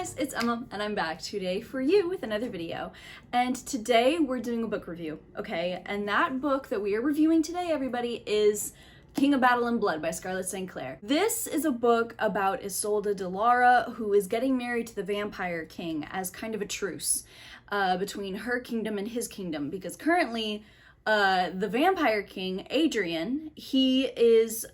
guys, it's Emma and I'm back today for you with another video. And today we're doing a book review, okay? And that book that we are reviewing today, everybody, is King of Battle and Blood by Scarlett and Clair. This is a book about Isolde de Lara, who is getting married to the Vampire King as kind of a truce between her kingdom and his kingdom, because currently the Vampire King, Adrian, he is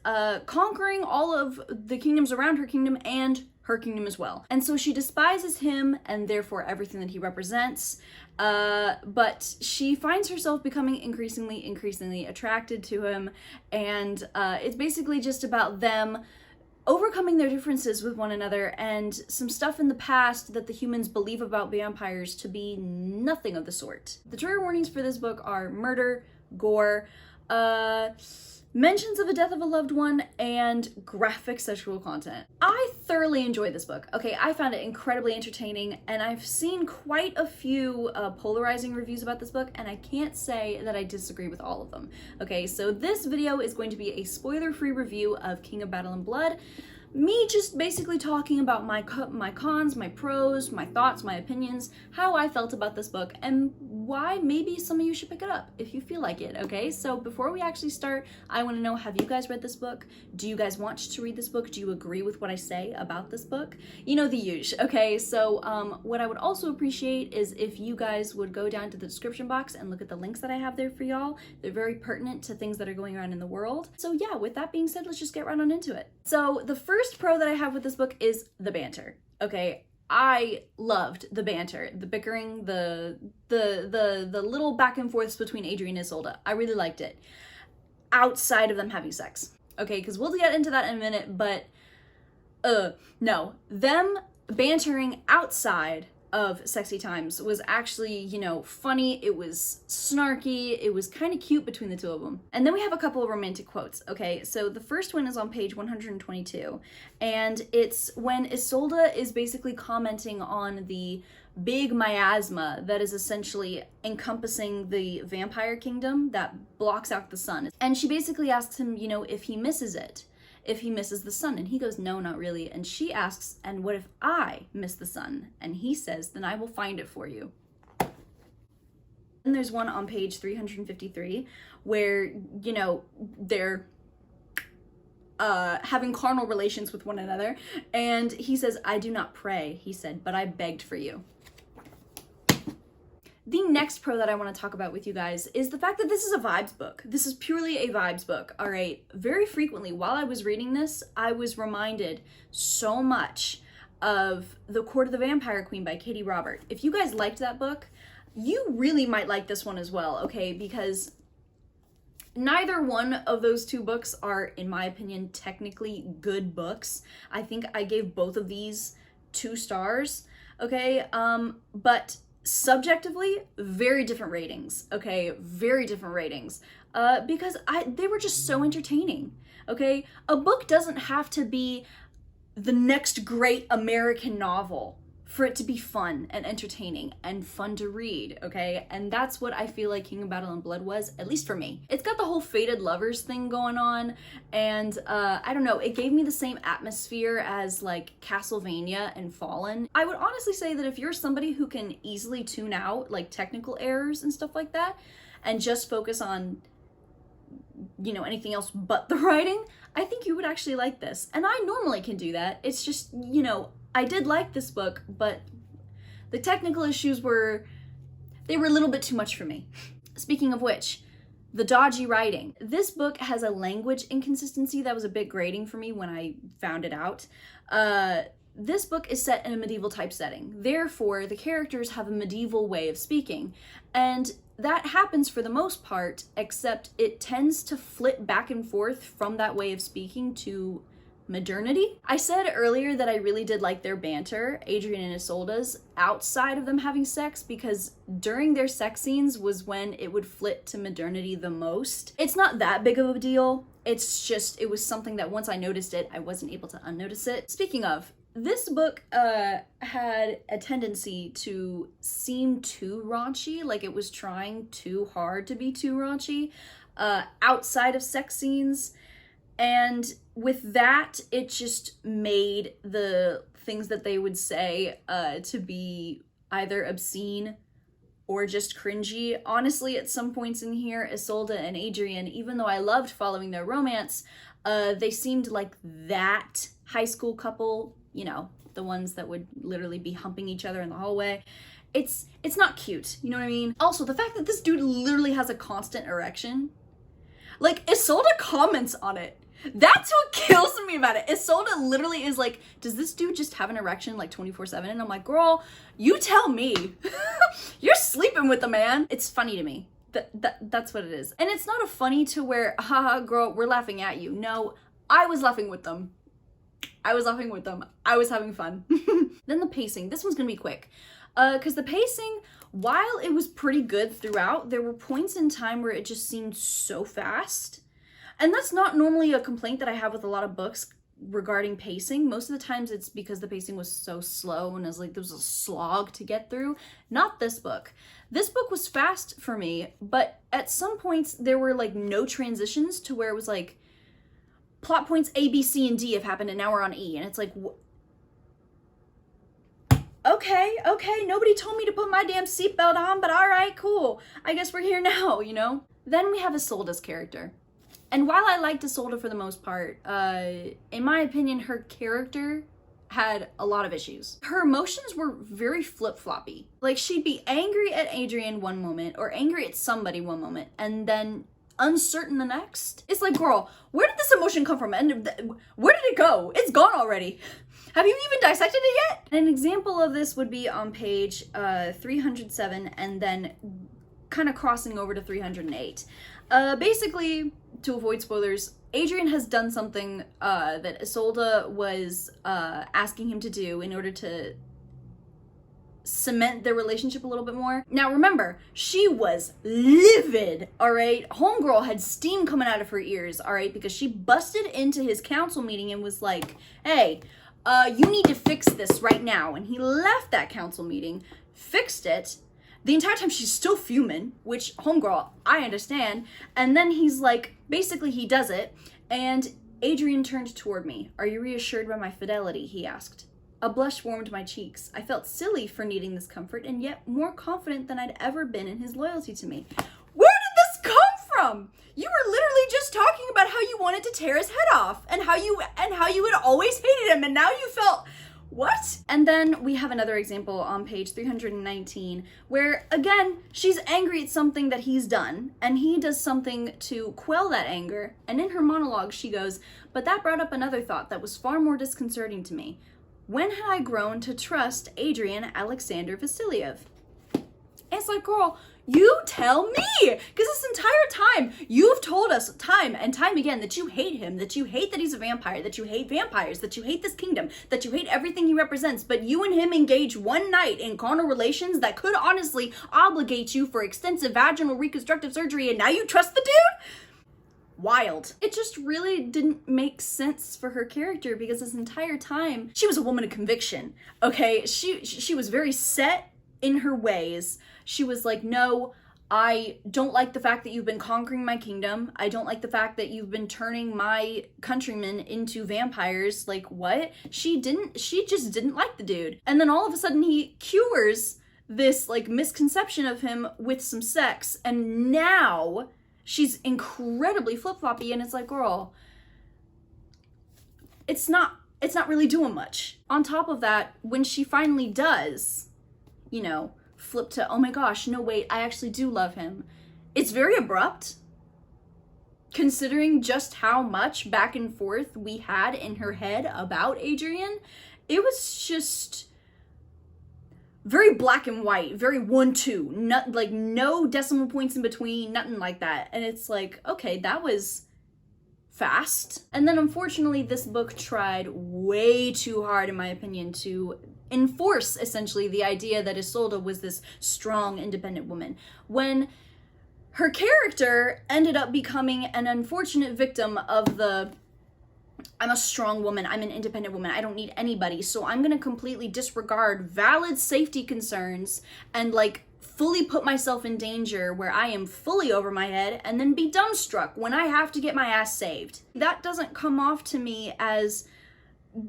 conquering all of the kingdoms around her kingdom and her kingdom as well. And so she despises him and therefore everything that he represents, but she finds herself becoming increasingly attracted to him, and it's basically just about them overcoming their differences with one another and some stuff in the past that the humans believe about vampires to be nothing of the sort. The trigger warnings for this book are murder, gore, mentions of the death of a loved one, and graphic sexual content. I thoroughly enjoyed this book. Okay, I found it incredibly entertaining, and I've seen quite a few polarizing reviews about this book, and I can't say that I disagree with all of them. Okay, so this video is going to be a spoiler-free review of King of Battle and Blood. Me just basically talking about my cons, my pros, my thoughts, my opinions, how I felt about this book, and why maybe some of you should pick it up if you feel like it, okay? So before we actually start, I want to know, have you guys read this book? Do you guys want to read this book? Do you agree with what I say about this book? You know, the usual, okay? So what I would also appreciate is if you guys would go down to the description box and look at the links that I have there for y'all. They're very pertinent to things that are going on in the world. So yeah, with that being said, let's just get right on into it. So the first pro that I have with this book is the banter. Okay, I loved the banter, the bickering, the little back and forths between Adrian and Isolde. I really liked it. Outside of them having sex. Okay, because we'll get into that in a minute, but no. Them bantering outside of sexy times was actually, you know, funny. It was snarky. It was kind of cute between the two of them. And then we have a couple of romantic quotes. Okay, so the first one is on page 122, and it's when Isolde is basically commenting on the big miasma that is essentially encompassing the vampire kingdom that blocks out the sun. And she basically asks him, you know, if he misses it. If he misses the sun, and he goes, no, not really. And she asks, and what if I miss the sun? And he says, then I will find it for you. And there's one on page 353 where, you know, they're having carnal relations with one another, and he says, I do not pray, he said, but I begged for you. The next pro that I want to talk about with you guys is the fact that this is a vibes book. This is purely a vibes book, all right? Very frequently, while I was reading this, I was reminded so much of The Court of the Vampire Queen by Katie Robert. If you guys liked that book, you really might like this one as well, okay? Because neither one of those two books are, in my opinion, technically good books. I think I gave both of these 2 stars, okay? But subjectively, very different ratings, okay? Very different ratings, because they were just so entertaining, okay? A book doesn't have to be the next great American novel for it to be fun and entertaining and fun to read, okay? And that's what I feel like King of Battle and Blood was, at least for me. It's got the whole fated lovers thing going on, and I don't know, it gave me the same atmosphere as like Castlevania and Fallen. I would honestly say that if you're somebody who can easily tune out like technical errors and stuff like that and just focus on, you know, anything else but the writing, I think you would actually like this. And I normally can do that. It's just, you know, I did like this book, but the technical issues were a little bit too much for me. Speaking of which, the dodgy writing. This book has a language inconsistency that was a bit grating for me when I found it out. This book is set in a medieval type setting. Therefore, the characters have a medieval way of speaking. And that happens for the most part, except it tends to flip back and forth from that way of speaking to modernity. I said earlier that I really did like their banter, Adrian and Isolde's, outside of them having sex, because during their sex scenes was when it would flip to modernity the most. It's not that big of a deal. It's just, it was something that once I noticed it, I wasn't able to unnotice it. Speaking of, this book had a tendency to seem too raunchy, like it was trying too hard to be too raunchy, outside of sex scenes. And with that, it just made the things that they would say to be either obscene or just cringy. Honestly, at some points in here, Isolde and Adrian, even though I loved following their romance, they seemed like that high school couple, you know, the ones that would literally be humping each other in the hallway. It's not cute, you know what I mean? Also, the fact that this dude literally has a constant erection, like, Isolde comments on it. That's what kills me about it. Isolde literally is like, does this dude just have an erection like 24/7? And I'm like, girl, you tell me. You're sleeping with the man. It's funny to me. That's what it is. And it's not a funny to where, haha, girl, we're laughing at you. No, I was laughing with them. I was laughing with them. I was having fun. Then the pacing. This one's gonna be quick. Because the pacing, while it was pretty good throughout, there were points in time where it just seemed so fast. And that's not normally a complaint that I have with a lot of books regarding pacing. Most of the times it's because the pacing was so slow and it was like there was a slog to get through. Not this book. This book was fast for me, but at some points there were like no transitions to where it was like plot points A, B, C, and D have happened and now we're on E. And it's like, okay, nobody told me to put my damn seatbelt on, but all right, cool. I guess we're here now, you know? Then we have Isolde's character. And while I liked Isolde for the most part, in my opinion, her character had a lot of issues. Her emotions were very flip-floppy. Like, she'd be angry at Adrian one moment, or angry at somebody one moment, and then uncertain the next. It's like, girl, where did this emotion come from? And where did it go? It's gone already. Have you even dissected it yet? An example of this would be on page 307 and then kind of crossing over to 308. Basically, to avoid spoilers, Adrian has done something that Isolde was asking him to do in order to cement their relationship a little bit more. Now remember, she was livid, all right? Homegirl had steam coming out of her ears, all right? Because she busted into his council meeting and was like, hey, you need to fix this right now. And he left that council meeting, fixed it. The entire time she's still fuming, which, homegirl, I understand. And then he's like, basically he does it. And Adrian turned toward me. Are you reassured by my fidelity? He asked. A blush warmed my cheeks. I felt silly for needing this comfort and yet more confident than I'd ever been in his loyalty to me. Where did this come from? You were literally just talking about how you wanted to tear his head off and how you had always hated him and now you felt... What? And then we have another example on page 319 where, again, she's angry at something that he's done and he does something to quell that anger. And in her monologue, she goes, but that brought up another thought that was far more disconcerting to me. When had I grown to trust Adrian Alexander Vasilyev? It's like, girl, you tell me, because this entire time you've told us time and time again that you hate him, that you hate that he's a vampire, that you hate vampires, that you hate this kingdom, that you hate everything he represents, but you and him engage one night in carnal relations that could honestly obligate you for extensive vaginal reconstructive surgery and now you trust the dude? Wild. It just really didn't make sense for her character because this entire time she was a woman of conviction, okay? She was very set in her ways. She was like, no, I don't like the fact that you've been conquering my kingdom. I don't like the fact that you've been turning my countrymen into vampires. Like, what? She just didn't like the dude. And then all of a sudden he cures this like misconception of him with some sex. And now she's incredibly flip-floppy and it's like, girl, it's not really doing much. On top of that, when she finally does, you know, flip to, oh my gosh, no wait, I actually do love him. It's very abrupt, considering just how much back and forth we had in her head about Adrian. It was just very black and white, very 1-2, not like no decimal points in between, nothing like that. And it's like, okay, that was fast. And then unfortunately, this book tried way too hard, in my opinion, to enforce essentially the idea that Isolde was this strong, independent woman, when her character ended up becoming an unfortunate victim of the, I'm a strong woman, I'm an independent woman, I don't need anybody, so I'm gonna completely disregard valid safety concerns and like fully put myself in danger where I am fully over my head and then be dumbstruck when I have to get my ass saved. That doesn't come off to me as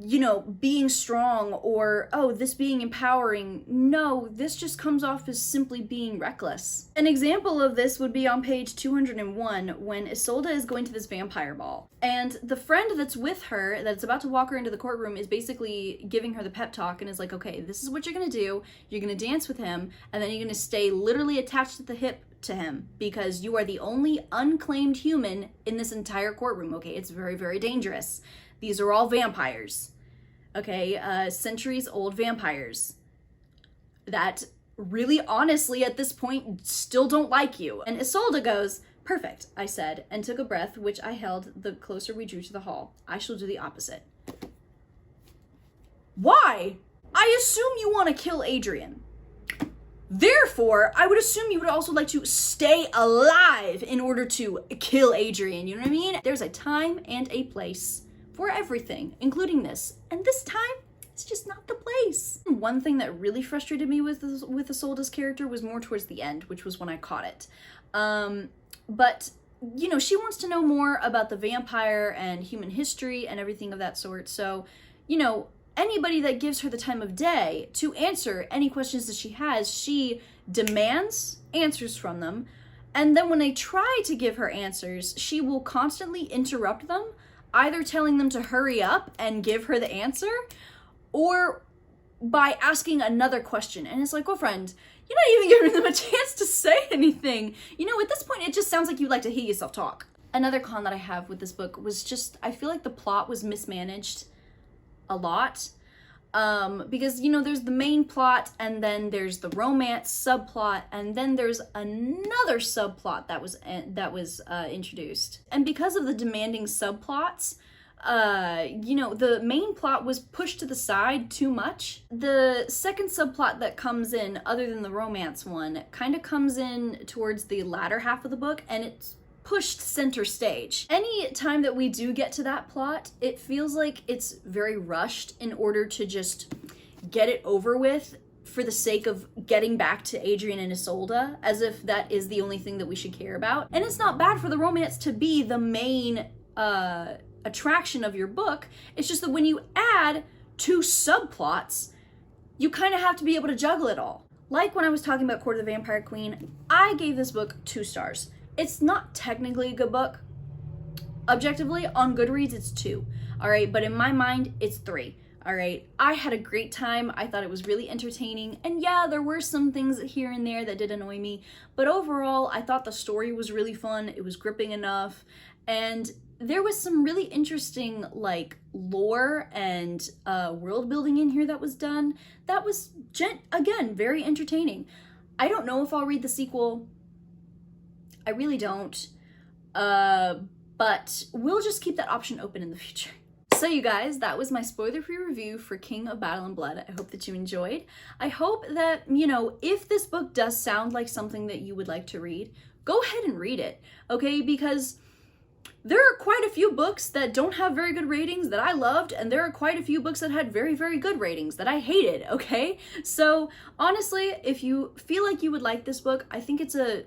you know, being strong or, oh, this being empowering. No, this just comes off as simply being reckless. An example of this would be on page 201 when Isolde is going to this vampire ball. And the friend that's with her, that's about to walk her into the courtroom, is basically giving her the pep talk and is like, okay, this is what you're gonna do. You're gonna dance with him, and then you're gonna stay literally attached at the hip to him because you are the only unclaimed human in this entire courtroom, okay? It's very, very dangerous. These are all vampires, okay? Centuries old vampires that really honestly at this point still don't like you. And Isolde goes, perfect, I said, and took a breath, which I held the closer we drew to the hall. I shall do the opposite. Why? I assume you want to kill Adrian. Therefore, I would assume you would also like to stay alive in order to kill Adrian, you know what I mean? There's a time and a place for everything, including this. And this time, it's just not the place. One thing that really frustrated me with Isolde's character was more towards the end, which was when I caught it. But, you know, she wants to know more about the vampire and human history and everything of that sort. So, you know, anybody that gives her the time of day to answer any questions that she has, she demands answers from them. And then when they try to give her answers, she will constantly interrupt them, either telling them to hurry up and give her the answer, or by asking another question. And it's like, girlfriend, you're not even giving them a chance to say anything. You know, at this point, it just sounds like you like to hear yourself talk. Another con that I have with this book was just, I feel like the plot was mismanaged a lot. Because, you know, there's the main plot, and then there's the romance subplot, and then there's another subplot that was introduced. And because of the demanding subplots, you know, the main plot was pushed to the side too much. The second subplot that comes in, other than the romance one, kind of comes in towards the latter half of the book, and it's pushed center stage. Any time that we do get to that plot, it feels like it's very rushed in order to just get it over with for the sake of getting back to Adrian and Isolde, as if that is the only thing that we should care about. And it's not bad for the romance to be the main attraction of your book. It's just that when you add two subplots, you kind of have to be able to juggle it all. Like when I was talking about Court of the Vampire Queen, I gave this book 2 stars. It's not technically a good book. Objectively, on Goodreads, it's 2. All right, but in my mind, it's 3. All right, I had a great time. I thought it was really entertaining. And yeah, there were some things here and there that did annoy me. But overall, I thought the story was really fun. It was gripping enough. And there was some really interesting, like, lore and world building in here that was done. That was, again, very entertaining. I don't know if I'll read the sequel. I really don't, but we'll just keep that option open in the future. So you guys, that was my spoiler-free review for King of Battle and Blood. I hope that you enjoyed. I hope that, you know, if this book does sound like something that you would like to read, go ahead and read it, okay? Because there are quite a few books that don't have very good ratings that I loved, and there are quite a few books that had very, very good ratings that I hated, okay? So honestly, if you feel like you would like this book, I think it's a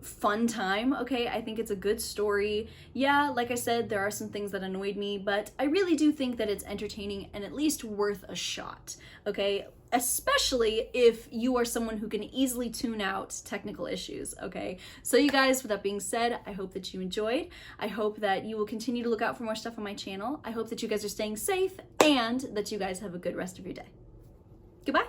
fun time, okay? I think it's a good story. Yeah, like I said, there are some things that annoyed me, but I really do think that it's entertaining and at least worth a shot, okay? Especially if you are someone who can easily tune out technical issues, okay? So you guys, with that being said, I hope that you enjoyed. I hope that you will continue to look out for more stuff on my channel. I hope that you guys are staying safe and that you guys have a good rest of your day. Goodbye.